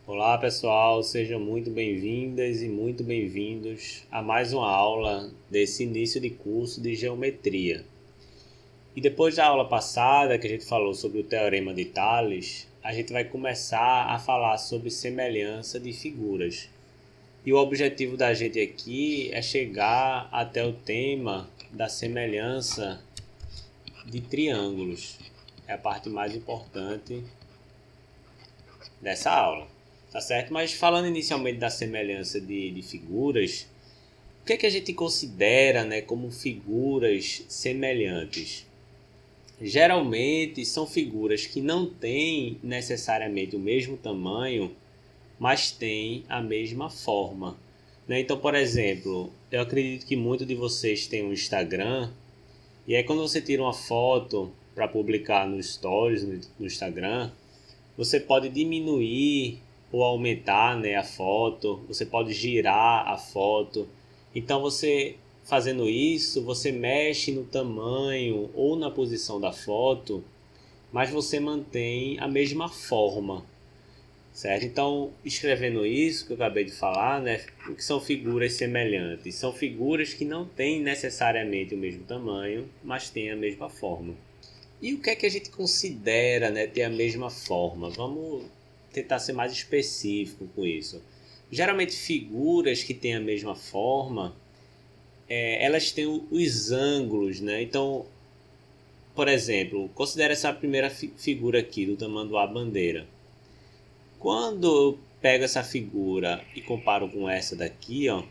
Olá pessoal, sejam muito bem-vindas e muito bem-vindos a mais uma aula desse início de curso de geometria. E depois da aula passada que a gente falou sobre o Teorema de Tales, a gente vai começar a falar sobre semelhança de figuras. E o objetivo da gente aqui é chegar até o tema da semelhança de triângulos. É a parte mais importante dessa aula. Tá certo? Mas falando inicialmente da semelhança de figuras, o que é que a gente considera, né, como figuras semelhantes? Geralmente são figuras que não têm necessariamente o mesmo tamanho, mas têm a mesma forma. Né? Então, por exemplo, eu acredito que muitos de vocês têm um Instagram, e aí quando você tira uma foto para publicar no Stories, no Instagram, você pode diminuir ou aumentar, né, a foto, você pode girar a foto. Então você fazendo isso, você mexe no tamanho ou na posição da foto, mas você mantém a mesma forma, certo? Então, escrevendo isso que eu acabei de falar, né, o que são figuras semelhantes? São figuras que não têm necessariamente o mesmo tamanho, mas têm a mesma forma. E o que é que a gente considera, né, ter a mesma forma? Vamos tentar ser mais específico com isso. Geralmente figuras que têm a mesma forma, elas têm os ângulos, né? Então, por exemplo, considera essa primeira figura aqui do tamanduá bandeira. Quando eu pego essa figura e comparo com essa daqui, ó,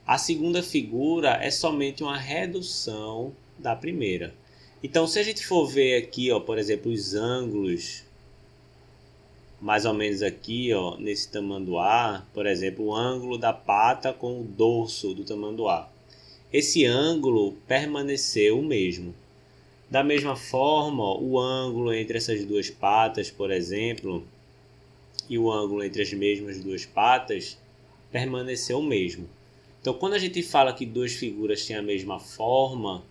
a segunda figura é somente uma redução da primeira. Então, se a gente for ver aqui, ó, por exemplo, os ângulos, mais ou menos aqui, ó, nesse tamanduá, por exemplo, o ângulo da pata com o dorso do tamanduá. Esse ângulo permaneceu o mesmo. Da mesma forma, ó, o ângulo entre essas duas patas, por exemplo, e o ângulo entre as mesmas duas patas permaneceu o mesmo. Então, quando a gente fala que duas figuras têm a mesma forma,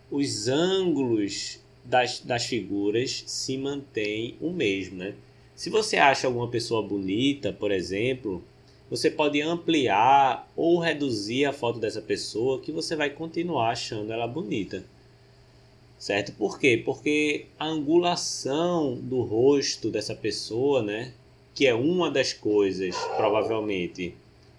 os ângulos das figuras se mantêm o mesmo, né? Se você acha alguma pessoa bonita, por exemplo, você pode ampliar ou reduzir a foto dessa pessoa que você vai continuar achando ela bonita. Certo? Por quê? Porque a angulação do rosto dessa pessoa, né, que é uma das coisas, provavelmente,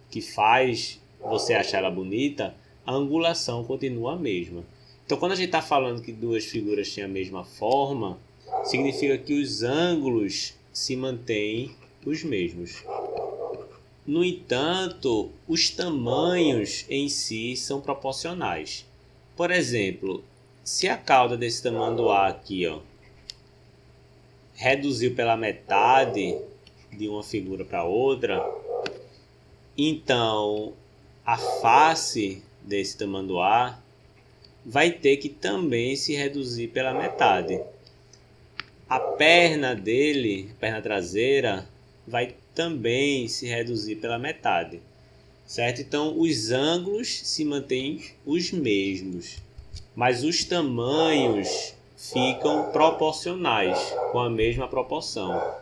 que faz você achar ela bonita, a angulação continua a mesma. Então, quando a gente está falando que duas figuras têm a mesma forma, significa que os ângulos se mantêm os mesmos. No entanto, os tamanhos em si são proporcionais. Por exemplo, se a cauda desse tamanduá aqui, ó, reduziu pela metade de uma figura para outra, então a face desse tamanduá vai ter que também se reduzir pela metade. A perna dele, a perna traseira, vai também se reduzir pela metade, certo? Então os ângulos se mantêm os mesmos, mas os tamanhos ficam proporcionais, com a mesma proporção.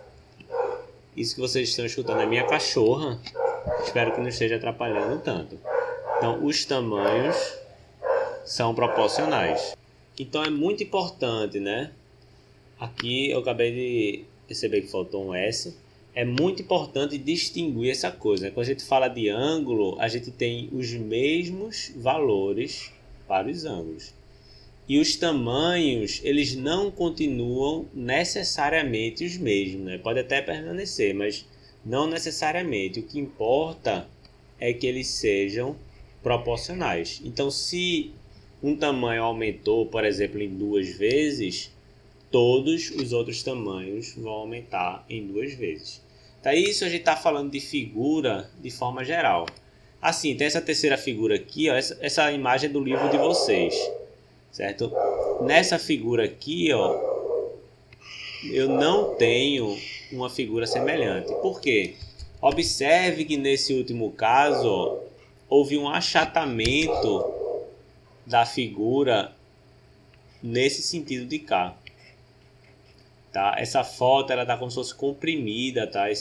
Isso que vocês estão escutando é minha cachorra, espero que não esteja atrapalhando tanto. Então os tamanhos são proporcionais. Então é muito importante, né? Aqui eu acabei de perceber que faltou um S. É muito importante distinguir essa coisa, né? Quando a gente fala de ângulo, a gente tem os mesmos valores para os ângulos. E os tamanhos, eles não continuam necessariamente os mesmos, né? Pode até permanecer, mas não necessariamente. O que importa é que eles sejam proporcionais. Então, se um tamanho aumentou, por exemplo, em 2 vezes, todos os outros tamanhos vão aumentar em 2 vezes. Então, isso a gente está falando de figura de forma geral. Assim, tem essa terceira figura aqui, ó, essa imagem é do livro de vocês, certo? Nessa figura aqui, ó, eu não tenho uma figura semelhante. Por quê? Observe que nesse último caso, ó, houve um achatamento da figura nesse sentido de cá. Tá? Essa foto ela tá como se fosse comprimida, tá?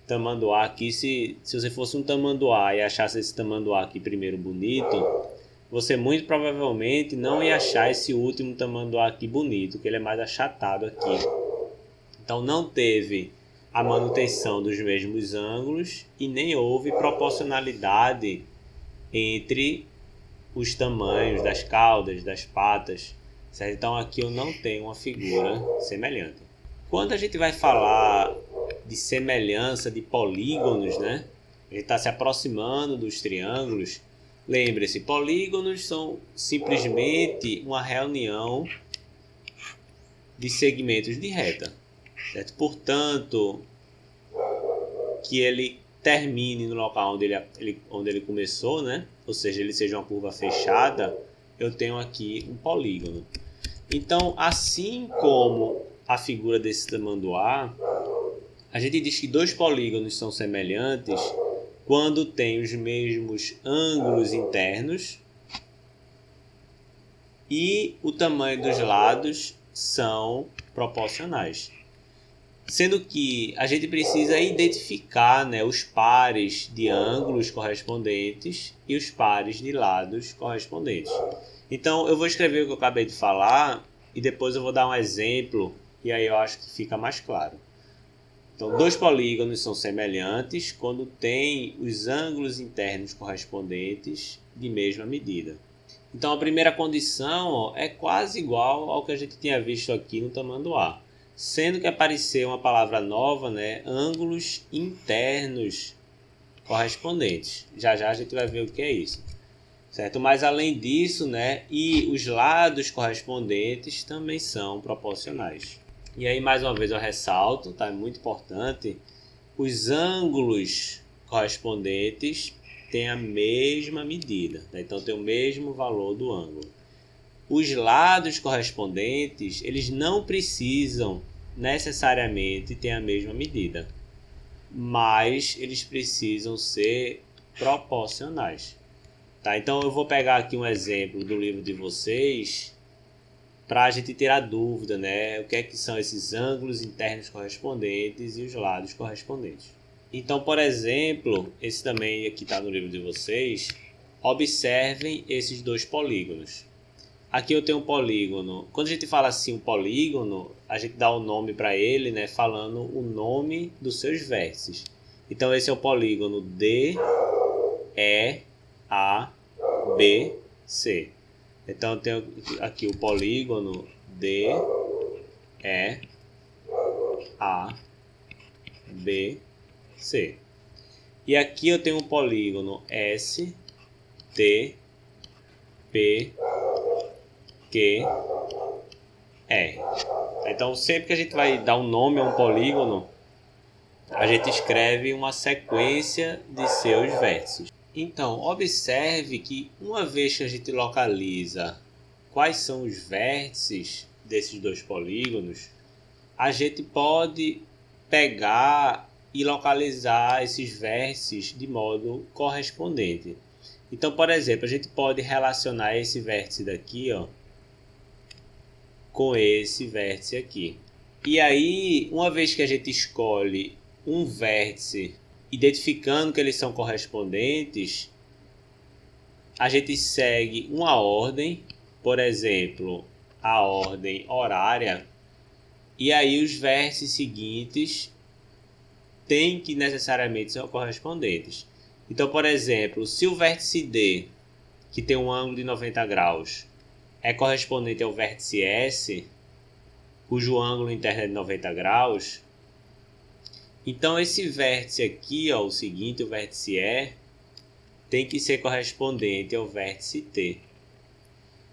tamanduá aqui, se você fosse um tamanduá e achasse esse tamanduá aqui primeiro bonito, você muito provavelmente não ia achar esse último tamanduá aqui bonito, que ele é mais achatado aqui. Então não teve a manutenção dos mesmos ângulos e nem houve proporcionalidade entre os tamanhos das caudas, das patas, certo? Então aqui eu não tenho uma figura semelhante. Quando a gente vai falar de semelhança de polígonos, né? A gente está se aproximando dos triângulos. Lembre-se, polígonos são simplesmente uma reunião de segmentos de reta, certo? Portanto, que ele termine no local onde ele começou, né? Ou seja, ele seja uma curva fechada, eu tenho aqui um polígono. Então, assim como a figura desse tamanduá, a gente diz que dois polígonos são semelhantes quando têm os mesmos ângulos internos e o tamanho dos lados são proporcionais. Sendo que a gente precisa identificar, né, os pares de ângulos correspondentes e os pares de lados correspondentes. Então eu vou escrever o que eu acabei de falar e depois eu vou dar um exemplo e aí eu acho que fica mais claro. Então, dois polígonos são semelhantes quando têm os ângulos internos correspondentes de mesma medida. Então, a primeira condição é quase igual ao que a gente tinha visto aqui no tamanduá, sendo que apareceu uma palavra nova, né? Ângulos internos correspondentes. Já já a gente vai ver o que é isso, certo? Mas além disso, né? E os lados correspondentes também são proporcionais. E aí, mais uma vez, eu ressalto, tá? É muito importante, os ângulos correspondentes têm a mesma medida, tá? Então tem o mesmo valor do ângulo. Os lados correspondentes, eles não precisam necessariamente ter a mesma medida, mas eles precisam ser proporcionais, tá? Então eu vou pegar aqui um exemplo do livro de vocês, para a gente ter a dúvida, né? O que é que são esses ângulos internos correspondentes e os lados correspondentes. Então, por exemplo, esse também aqui está no livro de vocês. Observem esses dois polígonos. Aqui eu tenho um polígono. Quando a gente fala assim um polígono, a gente dá o nome para ele, né? Falando o nome dos seus vértices. Então, esse é o polígono D, E, A, B, C. Então, eu tenho aqui o polígono D, E, A, B, C. E aqui eu tenho um polígono S, T, P, Q, R. Então, sempre que a gente vai dar um nome a um polígono, a gente escreve uma sequência de seus vértices. Então, observe que uma vez que a gente localiza quais são os vértices desses dois polígonos, a gente pode pegar e localizar esses vértices de modo correspondente. Então, por exemplo, a gente pode relacionar esse vértice daqui, ó, com esse vértice aqui. E aí, uma vez que a gente escolhe um vértice identificando que eles são correspondentes, a gente segue uma ordem, por exemplo, a ordem horária, e aí os vértices seguintes têm que necessariamente ser correspondentes. Então, por exemplo, se o vértice D, que tem um ângulo de 90 graus, é correspondente ao vértice S, cujo ângulo interno é de 90 graus, então esse vértice aqui, ó, o seguinte, o vértice E, tem que ser correspondente ao vértice T.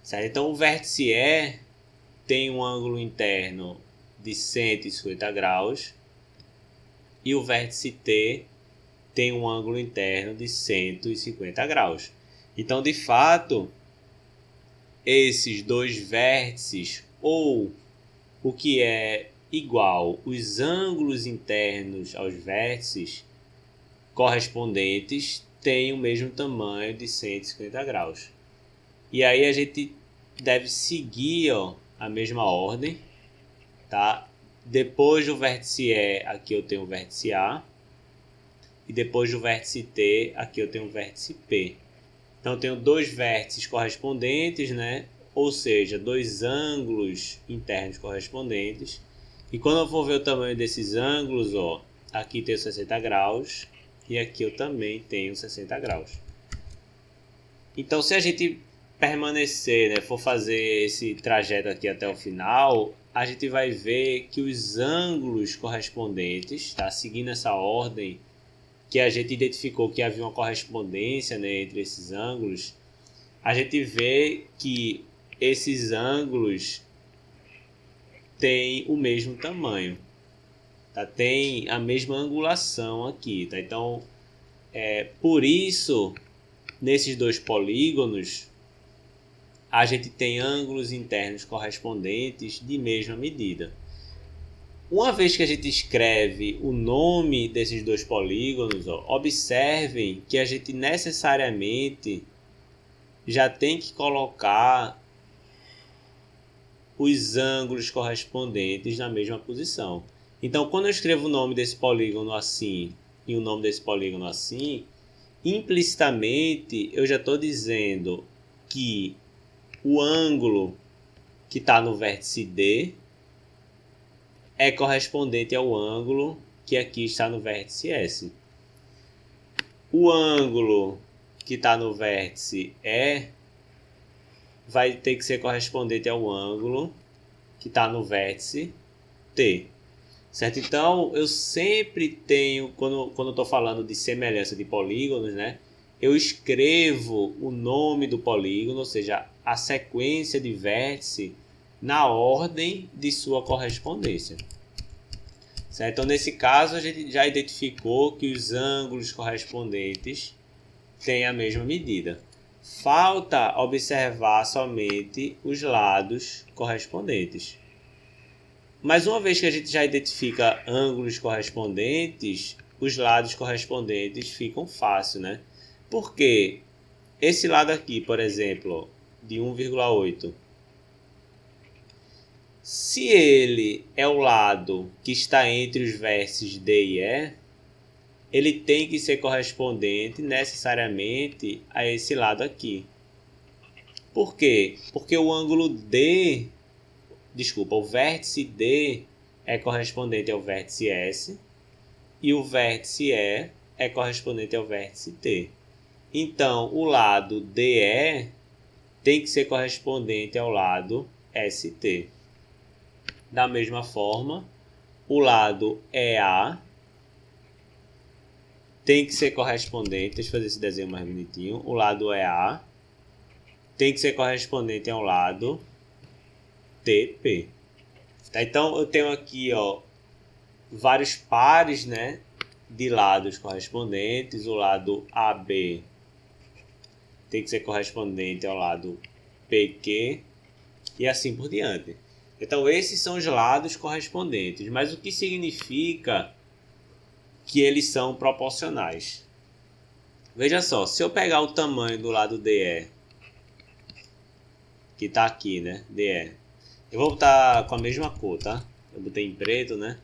Certo? Então o vértice E tem um ângulo interno de 150 graus e o vértice T tem um ângulo interno de 150 graus. Então, de fato, esses dois vértices, ou o que é igual, os ângulos internos aos vértices correspondentes têm o mesmo tamanho de 150 graus. E aí a gente deve seguir, ó, a mesma ordem, tá? Depois do vértice E, aqui eu tenho o vértice A. e depois do vértice T, aqui eu tenho o vértice P. Então eu tenho dois vértices correspondentes, né? Ou seja, dois ângulos internos correspondentes. E quando eu for ver o tamanho desses ângulos, ó, aqui tem 60 graus e aqui eu também tenho 60 graus. Então, se a gente permanecer, né, for fazer esse trajeto aqui até o final, a gente vai ver que os ângulos correspondentes, tá, seguindo essa ordem que a gente identificou que havia uma correspondência, né, entre esses ângulos, a gente vê que esses ângulos têm o mesmo tamanho, tá? Tem a mesma angulação aqui, tá? Então, por isso, nesses dois polígonos, a gente tem ângulos internos correspondentes de mesma medida. Uma vez que a gente escreve o nome desses dois polígonos, ó, observem que a gente necessariamente já tem que colocar os ângulos correspondentes na mesma posição. Então, quando eu escrevo o nome desse polígono assim e o nome desse polígono assim, implicitamente eu já estou dizendo que o ângulo que está no vértice D é correspondente ao ângulo que aqui está no vértice S. O ângulo que está no vértice E vai ter que ser correspondente ao ângulo que está no vértice T. Certo? Então, eu sempre tenho, quando eu estou falando de semelhança de polígonos, né, eu escrevo o nome do polígono, ou seja, a sequência de vértice, na ordem de sua correspondência. Certo? Então, nesse caso, a gente já identificou que os ângulos correspondentes têm a mesma medida. Falta observar somente os lados correspondentes. Mas uma vez que a gente já identifica ângulos correspondentes, os lados correspondentes ficam fácil, né? Porque esse lado aqui, por exemplo, de 1,8, se ele é o lado que está entre os vértices D e E, ele tem que ser correspondente necessariamente a esse lado aqui. Por quê? Porque o ângulo D, o vértice D é correspondente ao vértice S e o vértice E é correspondente ao vértice T. Então, o lado DE tem que ser correspondente ao lado ST. Da mesma forma, o lado EA tem que ser correspondente, deixa eu fazer esse desenho mais bonitinho, o lado EA tem que ser correspondente ao lado TP. Tá? Então, eu tenho aqui, ó, vários pares, né, de lados correspondentes. O lado AB tem que ser correspondente ao lado PQ e assim por diante. Então, esses são os lados correspondentes. Mas o que significa que eles são proporcionais? Veja só, se eu pegar o tamanho do lado DE, que está aqui, né, DE, eu vou botar com a mesma cor, tá? Eu botei em preto, né?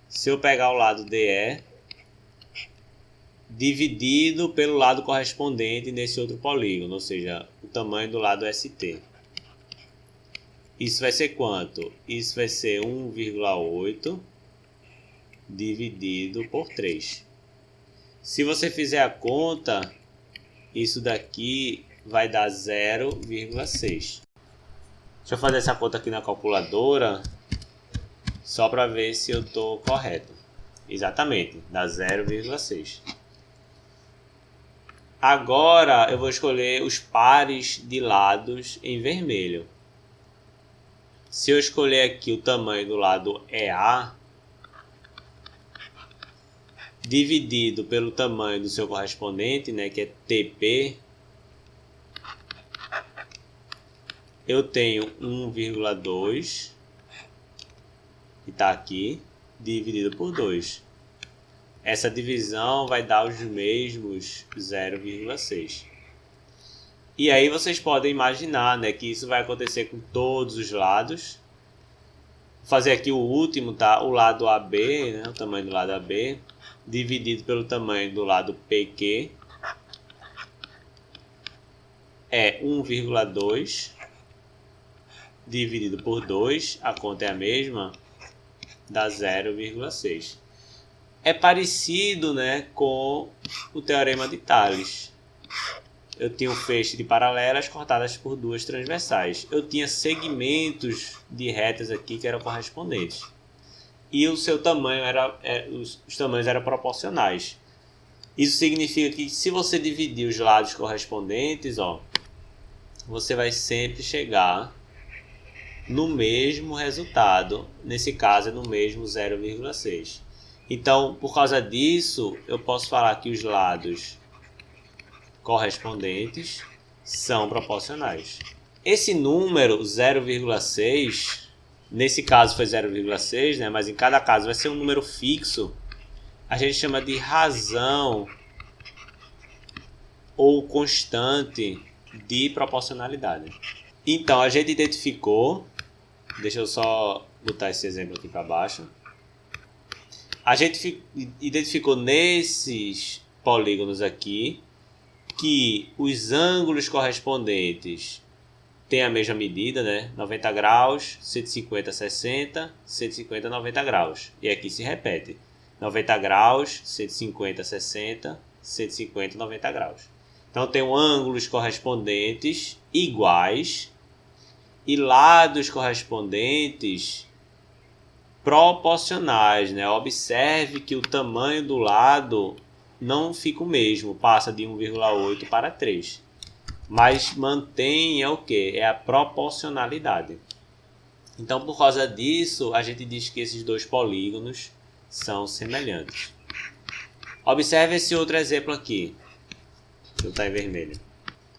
Se eu pegar o lado DE dividido pelo lado correspondente nesse outro polígono, ou seja, o tamanho do lado ST. Isso vai ser quanto? Isso vai ser 1,8 dividido por 3. Se você fizer a conta, isso daqui vai dar 0,6. Deixa eu fazer essa conta aqui na calculadora, só para ver se eu estou correto. Exatamente, dá 0,6. Agora eu vou escolher os pares de lados em vermelho. Se eu escolher aqui o tamanho do lado EA, dividido pelo tamanho do seu correspondente, né, que é TP, eu tenho 1,2, que está aqui, dividido por 2. Essa divisão vai dar os mesmos 0,6. E aí vocês podem imaginar, né, que isso vai acontecer com todos os lados. Vou fazer aqui o último, tá? O lado AB, né, o tamanho do lado AB, dividido pelo tamanho do lado PQ é 1,2 dividido por 2, a conta é a mesma, dá 0,6. É parecido, né, com o teorema de Tales. Eu tinha um feixe de paralelas cortadas por duas transversais. Eu tinha segmentos de retas aqui que eram correspondentes. E o seu tamanho os tamanhos eram proporcionais. Isso significa que se você dividir os lados correspondentes, ó, você vai sempre chegar no mesmo resultado. Nesse caso é no mesmo 0,6. Então, por causa disso, eu posso falar que os lados correspondentes são proporcionais. Esse número 0,6, nesse caso foi 0,6, né? Mas em cada caso vai ser um número fixo. A gente chama de razão ou constante de proporcionalidade. Então, a gente identificou, deixa eu só botar esse exemplo aqui para baixo. A gente identificou nesses polígonos aqui que os ângulos correspondentes têm a mesma medida, né? 90 graus, 150, 60, 150, 90 graus. E aqui se repete. 90 graus, 150, 60, 150, 90 graus. Então, tem ângulos correspondentes iguais e lados correspondentes proporcionais, né? Observe que o tamanho do lado não fica o mesmo, passa de 1,8 para 3. Mas mantém o que? É a proporcionalidade. Então, por causa disso, a gente diz que esses dois polígonos são semelhantes. Observe esse outro exemplo aqui. Deixa eu botar em vermelho.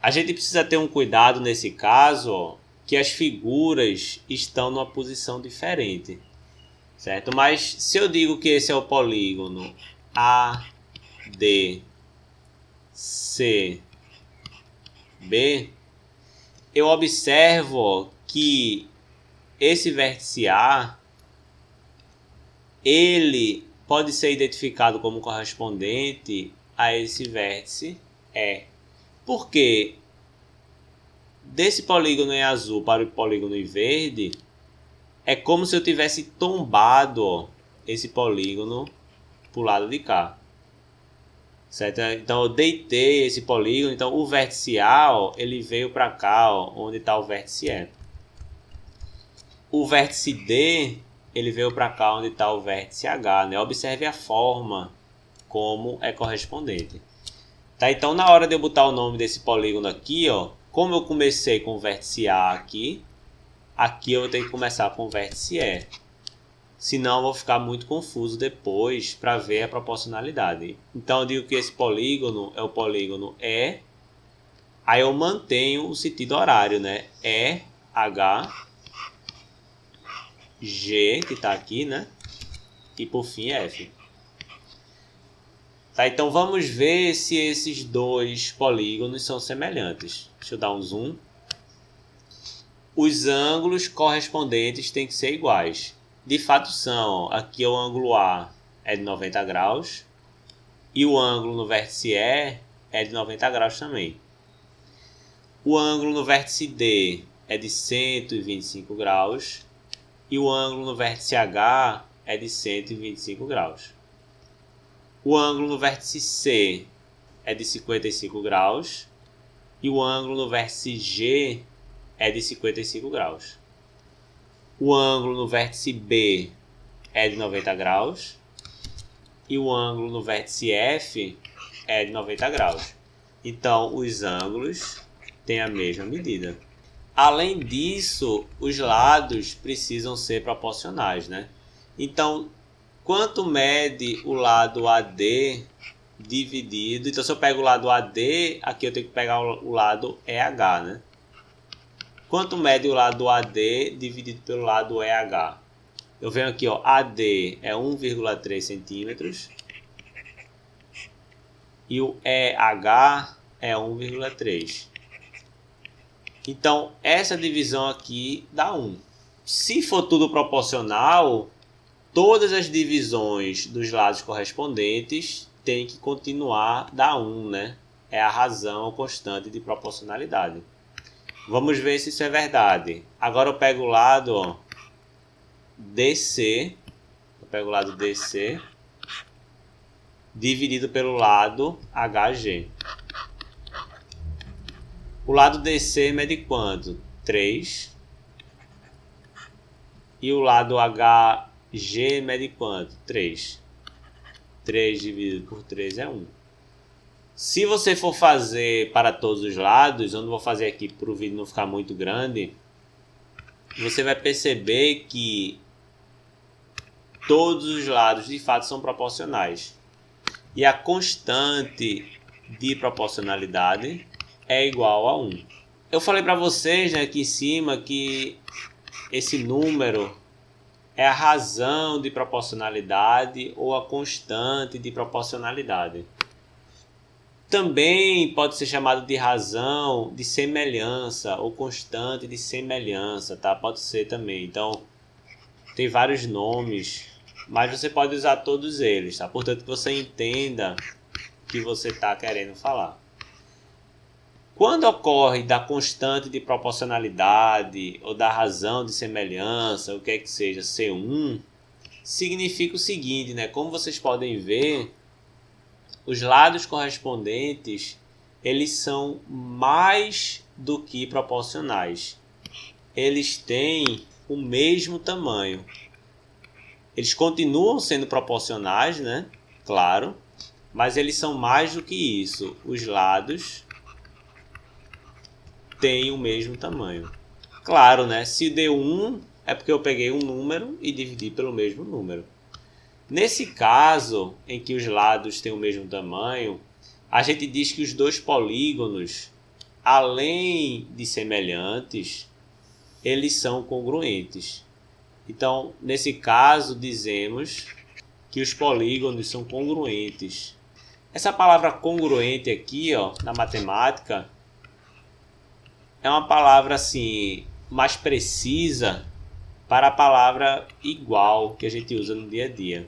A gente precisa ter um cuidado nesse caso, ó, que as figuras estão numa posição diferente. Certo? Mas se eu digo que esse é o polígono A, D, C, B, eu observo que esse vértice A, ele pode ser identificado como correspondente a esse vértice E. Por quê? Desse polígono em azul para o polígono em verde, é como se eu tivesse tombado, ó, esse polígono para o lado de cá. Certo? Então eu deitei esse polígono, então o vértice A, ó, ele veio para cá, ó, onde está o vértice E. O vértice D, ele veio para cá onde está o vértice H, né? Observe a forma como é correspondente. Tá? Então na hora de eu botar o nome desse polígono aqui, ó, como eu comecei com o vértice A aqui, aqui eu vou ter que começar com o vértice E. Senão eu vou ficar muito confuso depois para ver a proporcionalidade. Então eu digo que esse polígono é o polígono E. Aí eu mantenho o sentido horário, né? E, H, G, que está aqui, né? E por fim F. Tá, então vamos ver se esses dois polígonos são semelhantes. Deixa eu dar um zoom. Os ângulos correspondentes têm que ser iguais. De fato são. Aqui o ângulo A é de 90 graus. E o ângulo no vértice E é de 90 graus também. O ângulo no vértice D é de 125 graus. E o ângulo no vértice H é de 125 graus. O ângulo no vértice C é de 55 graus. E o ângulo no vértice G é de 55 graus. O ângulo no vértice B é de 90 graus. E o ângulo no vértice F é de 90 graus. Então, os ângulos têm a mesma medida. Além disso, os lados precisam ser proporcionais, né? Então, quanto mede o lado AD dividido... Então, se eu pego o lado AD, aqui eu tenho que pegar o lado EH, né? Quanto mede o lado AD dividido pelo lado EH? Eu venho aqui, ó, AD é 1,3 centímetros. E o EH é 1,3. Então, essa divisão aqui dá 1. Se for tudo proporcional, todas as divisões dos lados correspondentes têm que continuar da 1, né? É a razão constante de proporcionalidade. Vamos ver se isso é verdade. Agora eu pego o lado, ó, DC, dividido pelo lado HG. O lado DC mede quanto? 3. E o lado HG mede quanto? 3. 3 dividido por 3 é 1. Se você for fazer para todos os lados, eu não vou fazer aqui para o vídeo não ficar muito grande, você vai perceber que todos os lados de fato são proporcionais. E a constante de proporcionalidade é igual a 1. Eu falei para vocês, né, aqui em cima que esse número é a razão de proporcionalidade ou a constante de proporcionalidade. Também pode ser chamado de razão de semelhança ou constante de semelhança, tá? Pode ser também. Então, tem vários nomes, mas você pode usar todos eles, tá? Portanto, que você entenda o que você está querendo falar. Quando ocorre da constante de proporcionalidade ou da razão de semelhança, o que é que seja, C1, significa o seguinte, né? Como vocês podem ver, os lados correspondentes, eles são mais do que proporcionais. Eles têm o mesmo tamanho. Eles continuam sendo proporcionais, né? Claro, mas eles são mais do que isso. Os lados têm o mesmo tamanho. Claro, né? Se deu 1, é porque eu peguei um número e dividi pelo mesmo número. Nesse caso, em que os lados têm o mesmo tamanho, a gente diz que os dois polígonos, além de semelhantes, eles são congruentes. Então, nesse caso, dizemos que os polígonos são congruentes. Essa palavra congruente aqui, ó, na matemática, é uma palavra assim mais precisa para a palavra igual que a gente usa no dia a dia.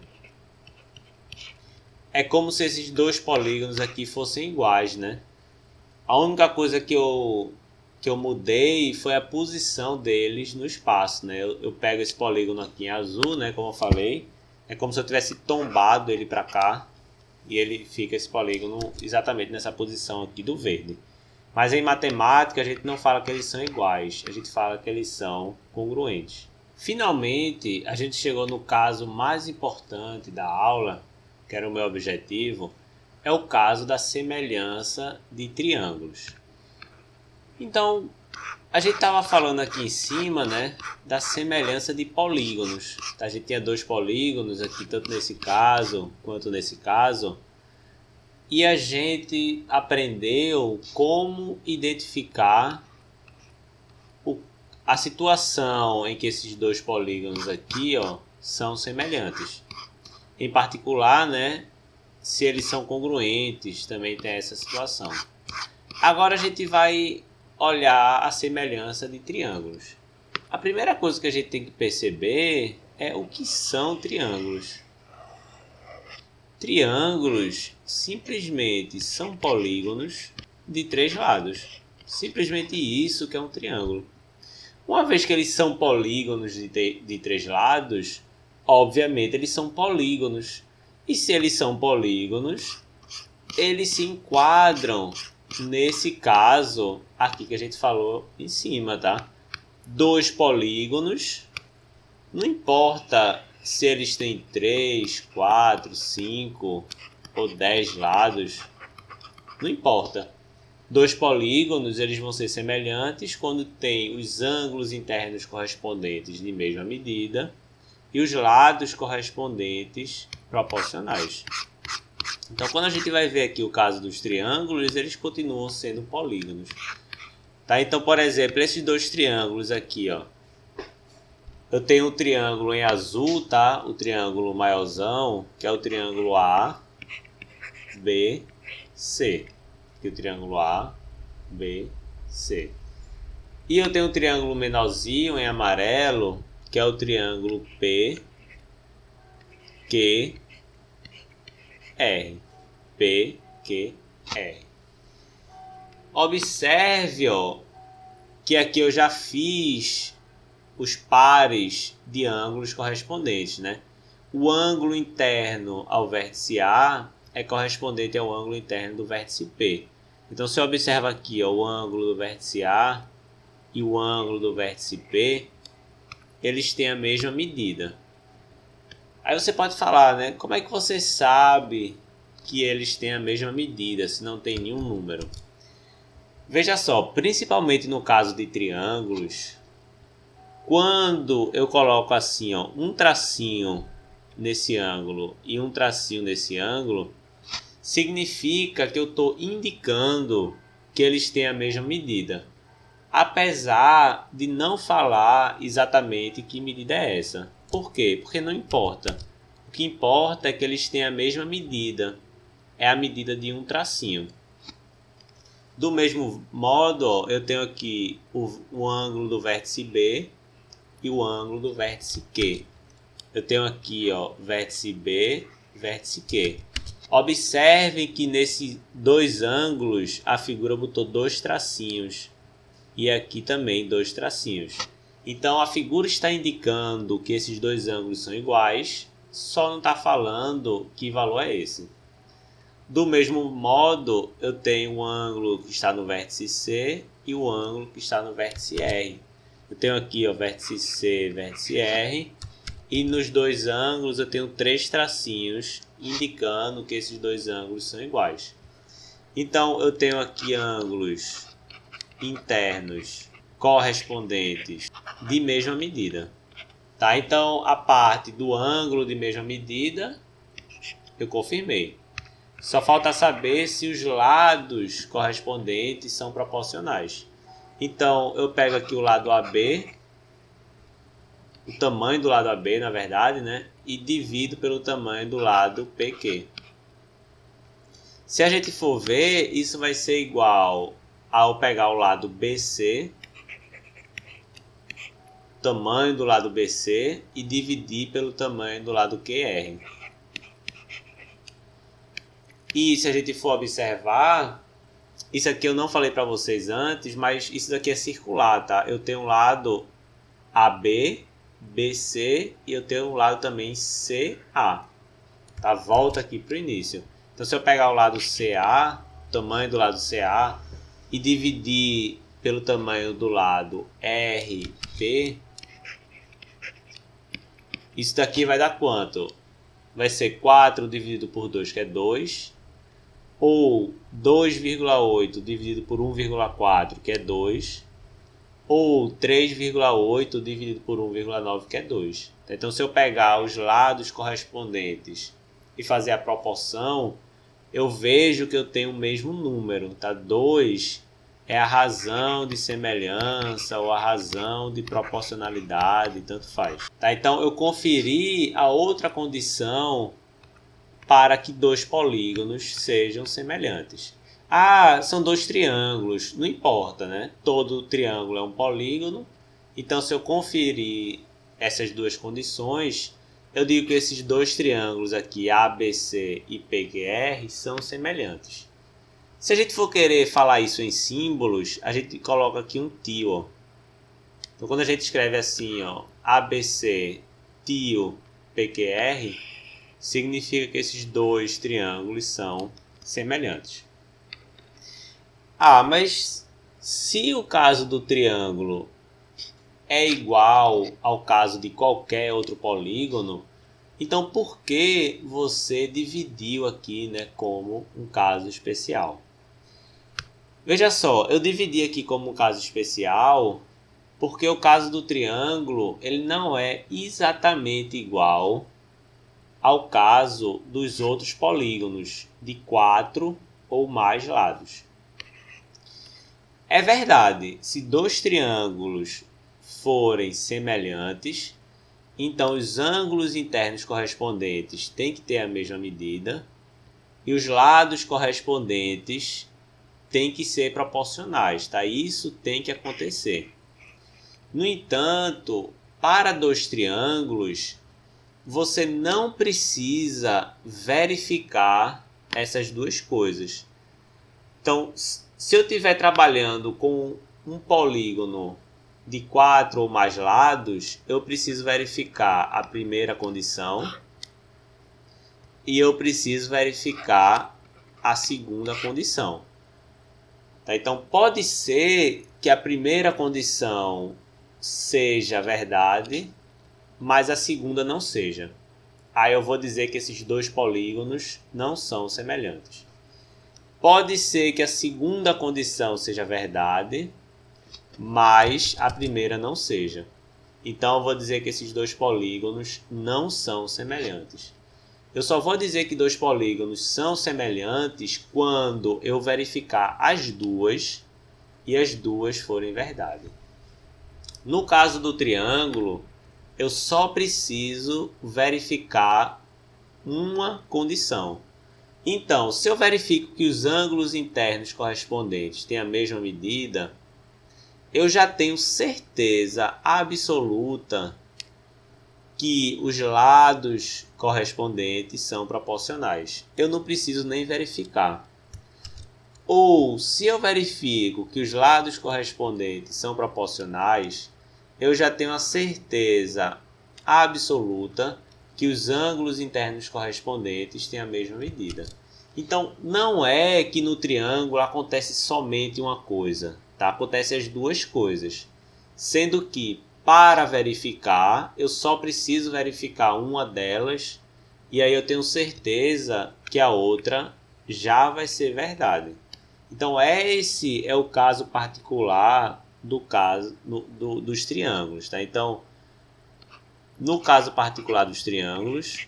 É como se esses dois polígonos aqui fossem iguais, né? A única coisa que eu mudei foi a posição deles no espaço, né? Eu pego esse polígono aqui em azul, né? Como eu falei, é como se eu tivesse tombado ele para cá e ele fica esse polígono exatamente nessa posição aqui do verde. Mas em matemática a gente não fala que eles são iguais, a gente fala que eles são congruentes. Finalmente, a gente chegou no caso mais importante da aula, que era o meu objetivo, é o caso da semelhança de triângulos. Então, a gente estava falando aqui em cima, né, da semelhança de polígonos. A gente tinha dois polígonos aqui, tanto nesse caso quanto nesse caso, e a gente aprendeu como identificar a situação em que esses dois polígonos aqui, ó, são semelhantes. Em particular, né, se eles são congruentes, também tem essa situação. Agora a gente vai olhar a semelhança de triângulos. A primeira coisa que a gente tem que perceber é o que são triângulos. Triângulos simplesmente são polígonos de três lados. Simplesmente isso que é um triângulo. Uma vez que eles são polígonos de três lados, obviamente eles são polígonos. E se eles são polígonos, eles se enquadram nesse caso aqui que a gente falou em cima, tá? Dois polígonos, não importa se eles têm 3, 4, 5 ou 10 lados, não importa. Dois polígonos, eles vão ser semelhantes quando tem os ângulos internos correspondentes de mesma medida e os lados correspondentes proporcionais. Então, quando a gente vai ver aqui o caso dos triângulos, eles continuam sendo polígonos. Tá? Então, por exemplo, esses dois triângulos aqui, ó. Eu tenho o triângulo em azul, tá? O triângulo maiorzão, que é o triângulo A, B, C. Aqui o triângulo A, B, C. E eu tenho o triângulo menorzinho em amarelo, que é o triângulo P, Q, R. P, Q, R. Observe, ó, que aqui eu já fiz os pares de ângulos correspondentes, né? O ângulo interno ao vértice A é correspondente ao ângulo interno do vértice P. Então, se eu observo aqui, ó, o ângulo do vértice A e o ângulo do vértice P, eles têm a mesma medida. Aí você pode falar, né? Como é que você sabe que eles têm a mesma medida se não tem nenhum número? Veja só, principalmente no caso de triângulos, quando eu coloco assim, ó, um tracinho nesse ângulo e um tracinho nesse ângulo, significa que eu estou indicando que eles têm a mesma medida, apesar de não falar exatamente que medida é essa. Por quê? Porque não importa. O que importa é que eles têm a mesma medida, é a medida de um tracinho. Do mesmo modo, ó, eu tenho aqui o ângulo do vértice B e o ângulo do vértice Q. Eu tenho aqui, ó, vértice B, vértice Q. Observem que nesses dois ângulos a figura botou dois tracinhos e aqui também dois tracinhos. Então a figura está indicando que esses dois ângulos são iguais, só não está falando que valor é esse. Do mesmo modo, eu tenho o ângulo que está no vértice C e o ângulo que está no vértice R. Eu tenho aqui o vértice C, vértice R, e nos dois ângulos eu tenho três tracinhos indicando que esses dois ângulos são iguais. Então eu tenho aqui ângulos internos correspondentes de mesma medida. Tá? Então a parte do ângulo de mesma medida eu confirmei. Só falta saber se os lados correspondentes são proporcionais. Então eu pego aqui o lado AB, o tamanho do lado AB, na verdade, né? E divido pelo tamanho do lado PQ. Se a gente for ver, isso vai ser igual ao pegar o lado BC, tamanho do lado BC, e dividir pelo tamanho do lado QR. E se a gente for observar, isso aqui eu não falei para vocês antes, mas isso daqui é circular, tá? Eu tenho um lado AB, BC e eu tenho um lado também CA. Tá? Volta aqui para o início. Então se eu pegar o lado CA, tamanho do lado CA, e dividir pelo tamanho do lado RP, isso daqui vai dar quanto? Vai ser 4 dividido por 2, que é 2. Ou 2,8 dividido por 1,4, que é 2. Ou 3,8 dividido por 1,9, que é 2. Então, se eu pegar os lados correspondentes e fazer a proporção, eu vejo que eu tenho o mesmo número. Tá? 2 é a razão de semelhança ou a razão de proporcionalidade, tanto faz. Tá? Então, eu conferi a outra condição para que dois polígonos sejam semelhantes. Ah, são dois triângulos, não importa, né? Todo triângulo é um polígono. Então, se eu conferir essas duas condições, eu digo que esses dois triângulos aqui, ABC e PQR, são semelhantes. Se a gente for querer falar isso em símbolos, a gente coloca aqui um tio. Ó. Então, quando a gente escreve assim, ó, ABC, tio, PQR, significa que esses dois triângulos são semelhantes. Ah, mas se o caso do triângulo é igual ao caso de qualquer outro polígono, então por que você dividiu aqui, né, como um caso especial? Veja só, eu dividi aqui como um caso especial porque o caso do triângulo ele não é exatamente igual ao caso dos outros polígonos de 4 ou mais lados. É verdade, se dois triângulos forem semelhantes, então os ângulos internos correspondentes têm que ter a mesma medida e os lados correspondentes têm que ser proporcionais, tá? Isso tem que acontecer. No entanto, para dois triângulos, você não precisa verificar essas duas coisas. Então, se eu estiver trabalhando com um polígono de 4 ou mais lados, eu preciso verificar a primeira condição e eu preciso verificar a segunda condição. Tá? Então, pode ser que a primeira condição seja verdade, mas a segunda não seja. Aí eu vou dizer que esses dois polígonos não são semelhantes. Pode ser que a segunda condição seja verdade, mas a primeira não seja. Então eu vou dizer que esses dois polígonos não são semelhantes. Eu só vou dizer que dois polígonos são semelhantes quando eu verificar as duas e as duas forem verdade. No caso do triângulo, eu só preciso verificar uma condição. Então, se eu verifico que os ângulos internos correspondentes têm a mesma medida, eu já tenho certeza absoluta que os lados correspondentes são proporcionais. Eu não preciso nem verificar. Ou, se eu verifico que os lados correspondentes são proporcionais, eu já tenho a certeza absoluta que os ângulos internos correspondentes têm a mesma medida. Então, não é que no triângulo acontece somente uma coisa, tá? Acontece as duas coisas. Sendo que, para verificar, eu só preciso verificar uma delas e aí eu tenho certeza que a outra já vai ser verdade. Então, esse é o caso particular dos triângulos, tá? Então, no caso particular dos triângulos,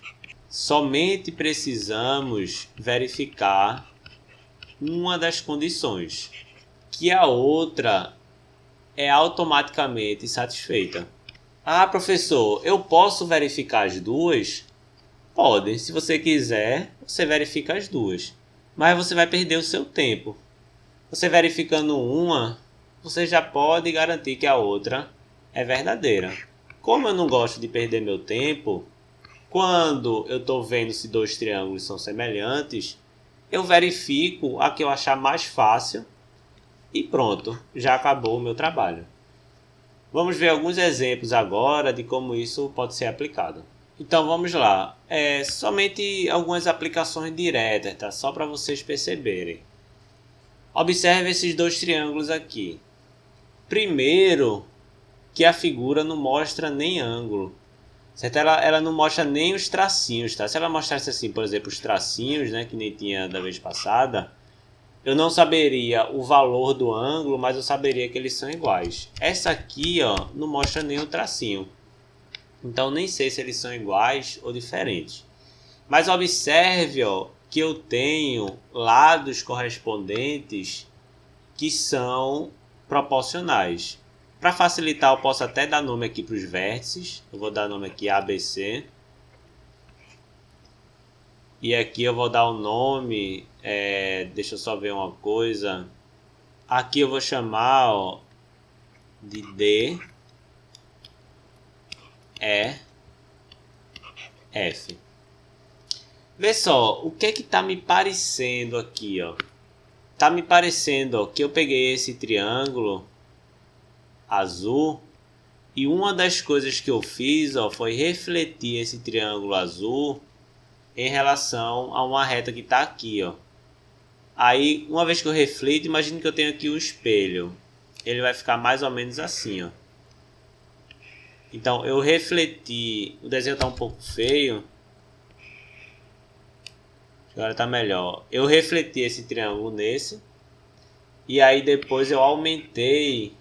somente precisamos verificar uma das condições, que a outra é automaticamente satisfeita. Ah, professor, eu posso verificar as duas? Pode, se você quiser, você verifica as duas. Mas você vai perder o seu tempo. Você verificando uma, você já pode garantir que a outra é verdadeira. Como eu não gosto de perder meu tempo, quando eu estou vendo se dois triângulos são semelhantes, eu verifico a que eu achar mais fácil e pronto, já acabou o meu trabalho. Vamos ver alguns exemplos agora de como isso pode ser aplicado. Então vamos lá, somente algumas aplicações diretas, tá? Só para vocês perceberem. Observe esses dois triângulos aqui. Primeiro, que a figura não mostra nem ângulo. Certo? Ela não mostra nem os tracinhos, tá? Se ela mostrasse assim, por exemplo, os tracinhos, né, que nem tinha da vez passada, eu não saberia o valor do ângulo, mas eu saberia que eles são iguais. Essa aqui, ó, não mostra nem o tracinho. Então nem sei se eles são iguais ou diferentes. Mas observe, ó, que eu tenho lados correspondentes que são proporcionais. Para facilitar, eu posso até dar nome aqui para os vértices. Eu vou dar nome aqui ABC. E aqui eu vou dar o nome, deixa eu só ver uma coisa. Aqui eu vou chamar, ó, de D, E, F. Vê só, o que está me parecendo aqui, ó? Tá me parecendo, ó, que eu peguei esse triângulo azul e uma das coisas que eu fiz, ó, foi refletir esse triângulo azul em relação a uma reta que está aqui, ó. Aí, uma vez que eu reflito, imagine que eu tenho aqui um espelho. Ele vai ficar mais ou menos assim, ó. Então, eu refleti. O desenho está um pouco feio. Agora está melhor. Eu refleti esse triângulo nesse. E aí depois eu aumentei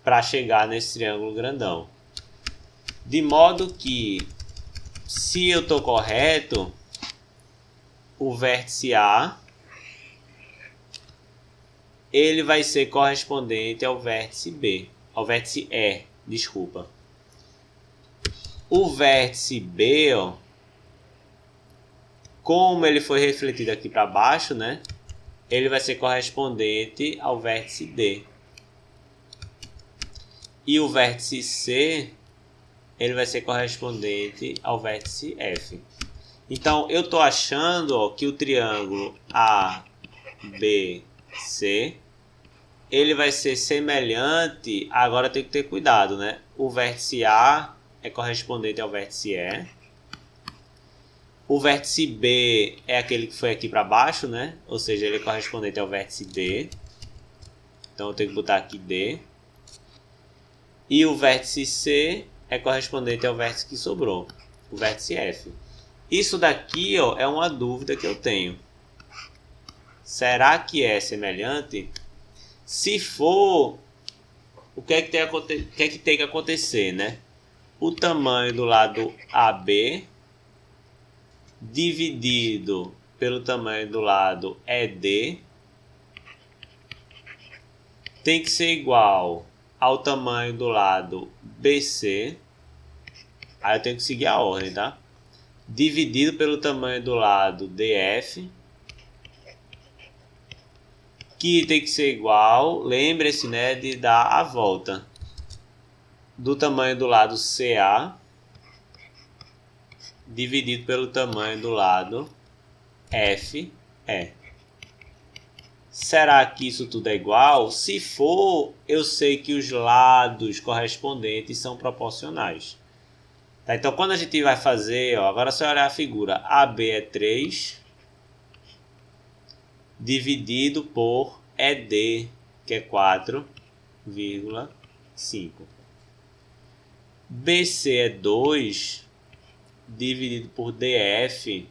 para chegar nesse triângulo grandão. De modo que, se eu estou correto, o vértice A ele vai ser correspondente ao vértice B, ao vértice E, desculpa. O vértice B, ó, como ele foi refletido aqui para baixo, né? Ele vai ser correspondente ao vértice D. E o vértice C ele vai ser correspondente ao vértice F. Então, eu estou achando, ó, que o triângulo ABC, ele vai ser semelhante, agora tem que ter cuidado, né? O vértice A é correspondente ao vértice E. O vértice B é aquele que foi aqui para baixo, né? Ou seja, ele é correspondente ao vértice D. Então, eu tenho que botar aqui D. E o vértice C é correspondente ao vértice que sobrou, o vértice F. Isso daqui, ó, é uma dúvida que eu tenho. Será que é semelhante? Se for, o que é que tem que acontecer, né? O tamanho do lado AB dividido pelo tamanho do lado ED tem que ser igual ao tamanho do lado BC. Aí eu tenho que seguir a ordem, tá? Dividido pelo tamanho do lado DF, que tem que ser igual, lembre-se, né, de dar a volta, do tamanho do lado CA, dividido pelo tamanho do lado FE. Será que isso tudo é igual? Se for, eu sei que os lados correspondentes são proporcionais. Tá, então, quando a gente vai fazer, ó, agora é só olhar a figura. AB é 3, dividido por ED, que é 4,5. BC é 2, dividido por DF,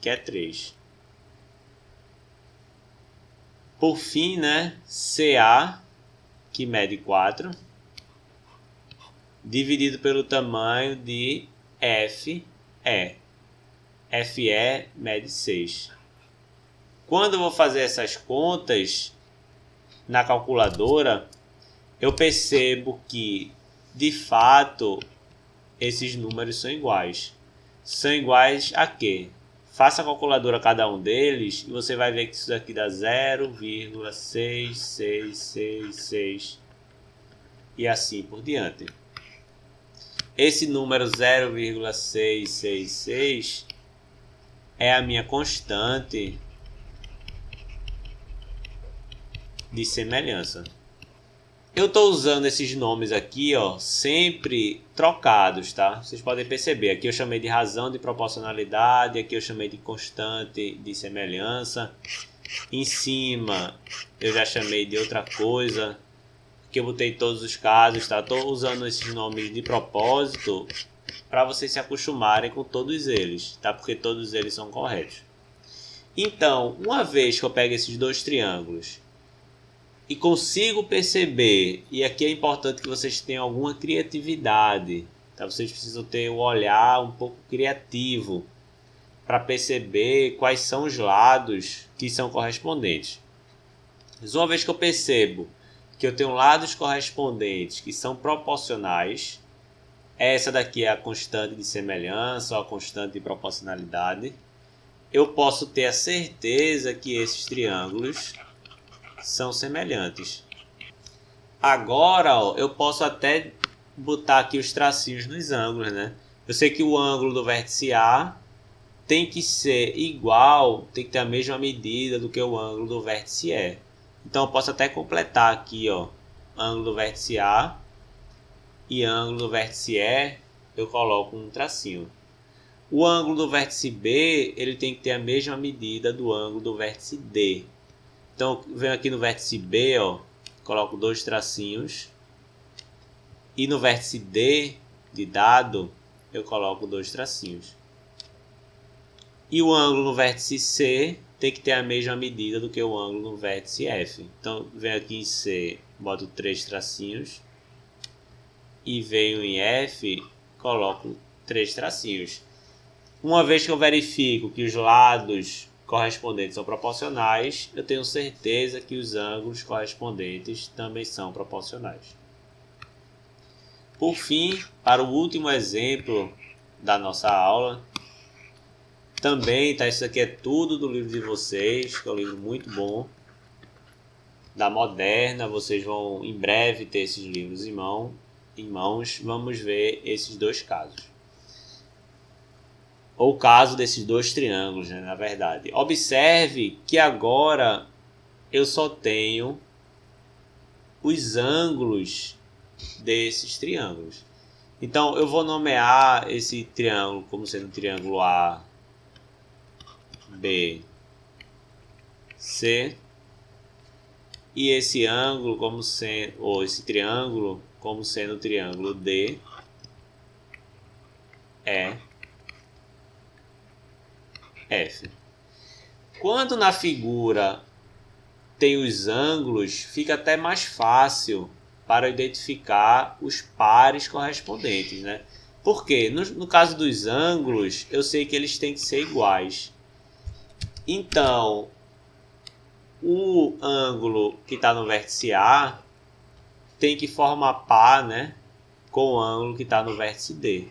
que é 3. Por fim, né, CA, que mede 4, dividido pelo tamanho de FE. FE mede 6. Quando eu vou fazer essas contas na calculadora, eu percebo que, de fato, esses números são iguais. São iguais a quê? Faça a calculadora cada um deles e você vai ver que isso daqui dá 0,6666 e assim por diante. Esse número 0,666 é a minha constante de semelhança. Eu estou usando esses nomes aqui, ó, sempre trocados, tá? Vocês podem perceber, aqui eu chamei de razão de proporcionalidade, aqui eu chamei de constante de semelhança. Em cima eu já chamei de outra coisa, que eu botei todos os casos, tá? Estou usando esses nomes de propósito para vocês se acostumarem com todos eles, tá? Porque todos eles são corretos. Então, uma vez que eu pego esses dois triângulos e consigo perceber, e aqui é importante que vocês tenham alguma criatividade, tá? Vocês precisam ter o olhar um pouco criativo para perceber quais são os lados que são correspondentes. Mas uma vez que eu percebo que eu tenho lados correspondentes que são proporcionais, essa daqui é a constante de semelhança ou a constante de proporcionalidade, eu posso ter a certeza que esses triângulos são semelhantes. Agora, ó, eu posso até botar aqui os tracinhos nos ângulos, né? Eu sei que o ângulo do vértice A tem que ser igual, tem que ter a mesma medida do que o ângulo do vértice E. Então eu posso até completar aqui, ó, ângulo do vértice A e ângulo do vértice E, eu coloco um tracinho. O ângulo do vértice B, ele tem que ter a mesma medida do ângulo do vértice D. Então, eu venho aqui no vértice B, ó, coloco dois tracinhos. E no vértice D, de dado, eu coloco dois tracinhos. E o ângulo no vértice C tem que ter a mesma medida do que o ângulo no vértice F. Então, venho aqui em C, boto três tracinhos. E venho em F, coloco três tracinhos. Uma vez que eu verifico que os lados correspondentes são proporcionais, eu tenho certeza que os ângulos correspondentes também são proporcionais. Por fim, para o último exemplo da nossa aula, também, tá, isso aqui é tudo do livro de vocês, que é um livro muito bom, da Moderna. Vocês vão em breve ter esses livros em mão. em mãos, vamos ver esses dois casos. Ou o caso desses dois triângulos, né, na verdade. Observe que agora eu só tenho os ângulos desses triângulos. Então, eu vou nomear esse triângulo como sendo o triângulo A, B, C. E esse ângulo como sendo, ou esse triângulo como sendo o triângulo D, E, F. Quando na figura tem os ângulos, fica até mais fácil para identificar os pares correspondentes, né? Porque no caso dos ângulos, eu sei que eles têm que ser iguais. Então, o ângulo que está no vértice A tem que formar par, né, com o ângulo que está no vértice D.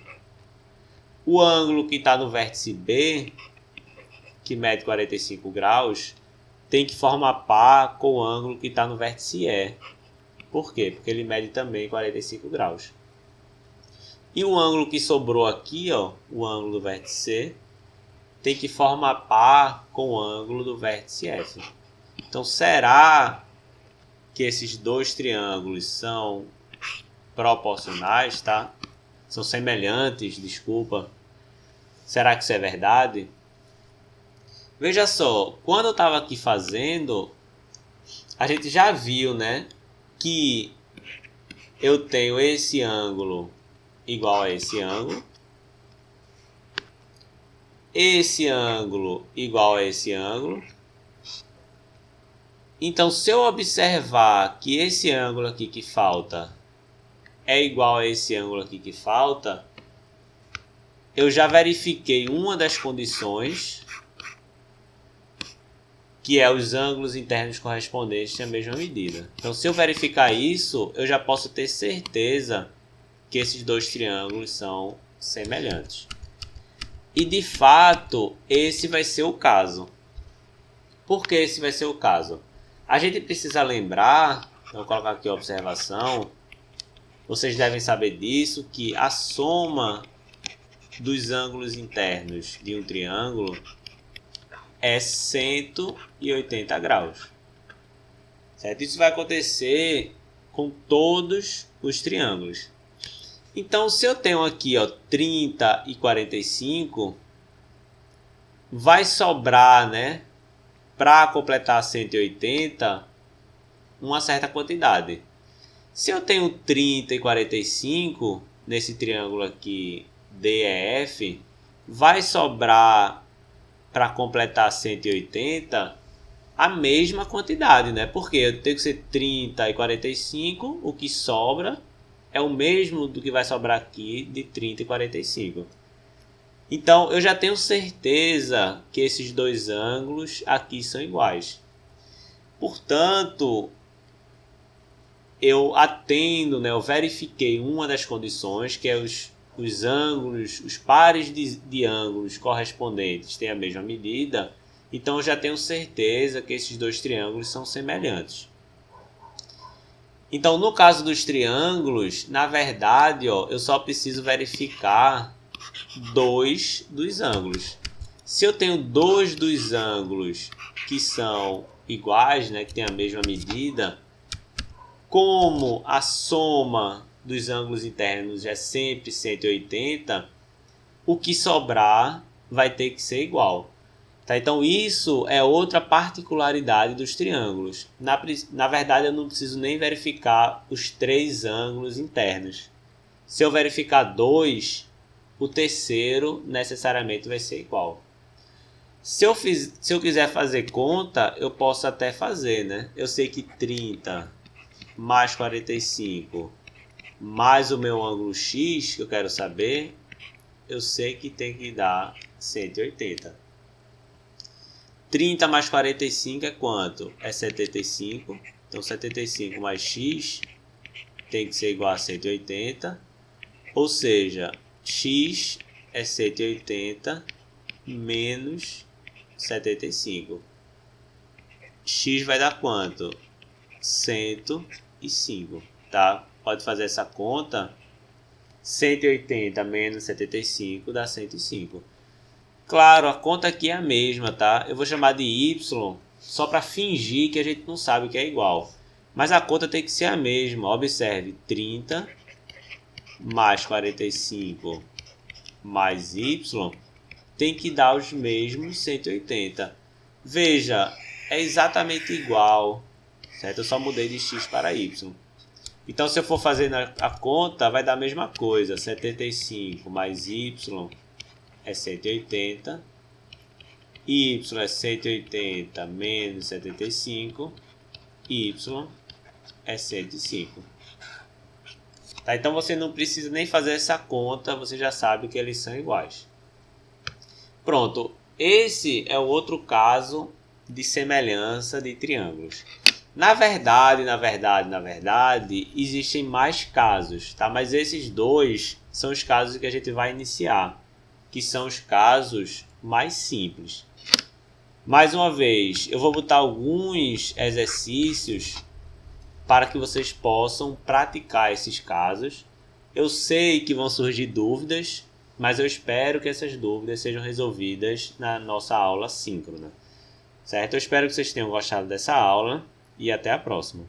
O ângulo que está no vértice B, que mede 45 graus, tem que formar par com o ângulo que está no vértice E. Por quê? Porque ele mede também 45 graus. E o ângulo que sobrou aqui, ó, o ângulo do vértice C, tem que formar par com o ângulo do vértice F. Então, será que esses dois triângulos são proporcionais, tá? São semelhantes, desculpa. Será que isso é verdade? Veja só, quando eu estava aqui fazendo, a gente já viu, né, que eu tenho esse ângulo igual a esse ângulo igual a esse ângulo. Então, se eu observar que esse ângulo aqui que falta é igual a esse ângulo aqui que falta, eu já verifiquei uma das condições, que é os ângulos internos correspondentes têm a mesma medida. Então, se eu verificar isso, eu já posso ter certeza que esses dois triângulos são semelhantes. E, de fato, esse vai ser o caso. Por que esse vai ser o caso? A gente precisa lembrar, vou colocar aqui a observação, vocês devem saber disso, que a soma dos ângulos internos de um triângulo é 180 graus. Certo? Isso vai acontecer com todos os triângulos. Então, se eu tenho aqui, ó, 30 e 45, vai sobrar, né, para completar 180, uma certa quantidade. Se eu tenho 30 e 45 nesse triângulo aqui DEF, vai sobrar para completar 180 a mesma quantidade, né? Porque eu tenho que ser 30 e 45, o que sobra é o mesmo do que vai sobrar aqui de 30 e 45. Então, eu já tenho certeza que esses dois ângulos aqui são iguais. Portanto, eu atendo, né, eu verifiquei uma das condições, que é os ângulos, os pares de ângulos correspondentes têm a mesma medida. Então, eu já tenho certeza que esses dois triângulos são semelhantes. Então, no caso dos triângulos, na verdade, ó, eu só preciso verificar dois dos ângulos. Se eu tenho dois dos ângulos que são iguais, né, que têm a mesma medida, como a soma dos ângulos internos é sempre 180, o que sobrar vai ter que ser igual. Tá? Então, isso é outra particularidade dos triângulos. Na verdade, eu não preciso nem verificar os três ângulos internos. Se eu verificar dois, o terceiro necessariamente vai ser igual. Se eu quiser fazer conta, eu posso até fazer, né? Eu sei que 30 mais 45 mais o meu ângulo X, que eu quero saber, eu sei que tem que dar 180. 30 mais 45 é quanto? É 75. Então, 75 mais X tem que ser igual a 180. Ou seja, X é 180 menos 75. X vai dar quanto? 105, tá? pode fazer essa conta. 180 menos 75 dá 105. Claro, a conta aqui é a mesma, tá? Eu vou chamar de y só para fingir que a gente não sabe que é igual. Mas a conta tem que ser a mesma. Observe, 30 mais 45 mais y tem que dar os mesmos 180. Veja, é exatamente igual, certo? Eu só mudei de x para y. Então, se eu for fazer a conta, vai dar a mesma coisa. 75 mais y é 180. Y é 180 menos 75. Y é 105. Tá? Então, você não precisa nem fazer essa conta. Você já sabe que eles são iguais. Pronto. Esse é o outro caso de semelhança de triângulos. Na verdade, existem mais casos, tá? Mas esses dois são os casos que a gente vai iniciar, que são os casos mais simples. Mais uma vez, eu vou botar alguns exercícios para que vocês possam praticar esses casos. Eu sei que vão surgir dúvidas, mas eu espero que essas dúvidas sejam resolvidas na nossa aula síncrona. Certo? Eu espero que vocês tenham gostado dessa aula. E até a próxima.